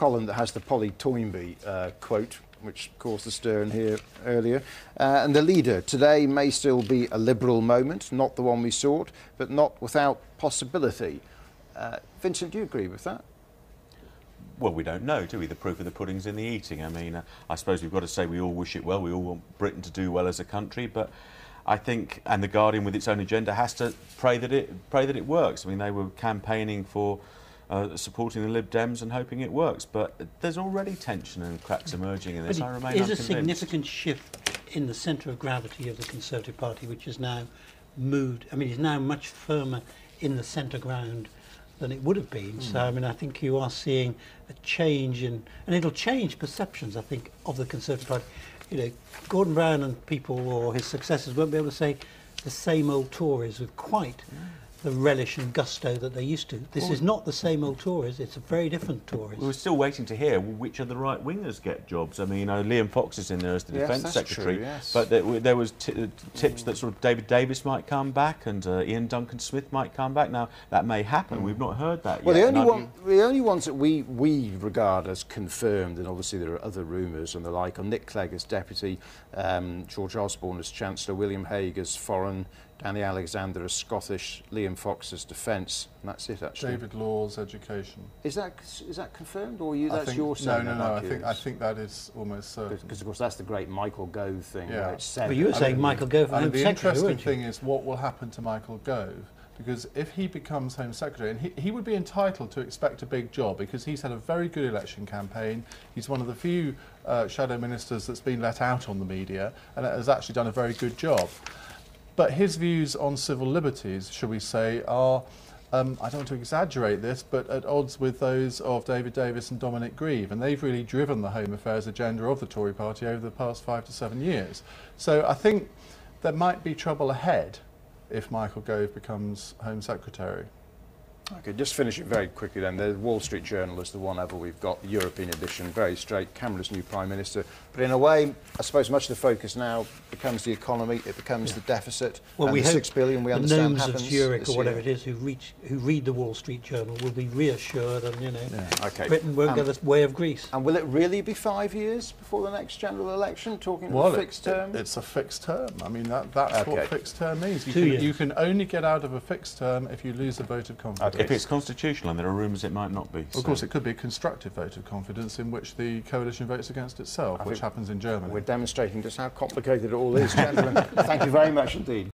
column that has the Polly Toynbee quote, which caused the stir in here earlier. And the leader, today may still be a Liberal moment, not the one we sought, but not without possibility. Vincent, do you agree with that? Well, we don't know, do we? The proof of the pudding's in the eating. I mean, I suppose we've got to say we all wish it well. We all want Britain to do well as a country, but I think, and the Guardian with its own agenda has to pray that it works. I mean, they were campaigning for supporting the Lib Dems and hoping it works, but there's already tension and cracks emerging in this. But I remain is unconvinced. a significant shift in the centre of gravity of the Conservative Party, which has now moved. I mean, is now much firmer in the centre ground than it would have been. So, I mean, I think you are seeing a change in, and it'll change perceptions, I think, of the Conservative Party. You know, Gordon Brown and people, or his successors, won't be able to say the same old Tories with quite the relish and gusto that they used to. This is not the same old Tories, it's a very different Tories. We're still waiting to hear which of the right-wingers get jobs. I mean, Liam Fox is in there as the Defence Secretary, true, yes. but there was tips that sort of David Davis might come back and Ian Duncan Smith might come back. Now, that may happen. We've not heard that well, yet. The only ones that we regard as confirmed, and obviously there are other rumours and the like, are Nick Clegg as Deputy, George Osborne as Chancellor, William Hague as Foreign, Danny Alexander as Scottish, Liam Fox as Defence, and that's it actually. David Law's Education. Is that confirmed, or that's your saying? No. I think that is almost certain. Because of course that's the great Michael Gove thing. Yeah. Where it's said. But you were saying Michael Gove, and Home the Secretary, interesting weren't you? thing is what will happen to Michael Gove, because if he becomes Home Secretary, and he would be entitled to expect a big job because he's had a very good election campaign. He's one of the few shadow ministers that's been let out on the media and has actually done a very good job. But his views on civil liberties, shall we say, are, I don't want to exaggerate this, but at odds with those of David Davis and Dominic Grieve, and they've really driven the Home Affairs agenda of the Tory party over the past 5 to 7 years. So I think there might be trouble ahead if Michael Gove becomes Home Secretary. Okay, just finish it very quickly then. The Wall Street Journal is the one ever we've got, the European edition, very straight, Cameron's new Prime Minister. But in a way, I suppose much of the focus now becomes the economy, it becomes the deficit, Well, and we the hope 6 billion we the understand gnomes happens of Zurich this or whatever year. it is who read the Wall Street Journal will be reassured, and you know, Okay. Britain won't go the way of Greece. And will it really be 5 years before the next general election, talking about fixed term? It's a fixed term. I mean, that's what fixed term means. You can only get out of a fixed term if you lose a vote of confidence. If it's constitutional, and there are rumours it might not be. Of course, it could be a constructive vote of confidence in which the coalition votes against itself, which happens in Germany. We're demonstrating just how complicated it all is, gentlemen. Thank you very much indeed.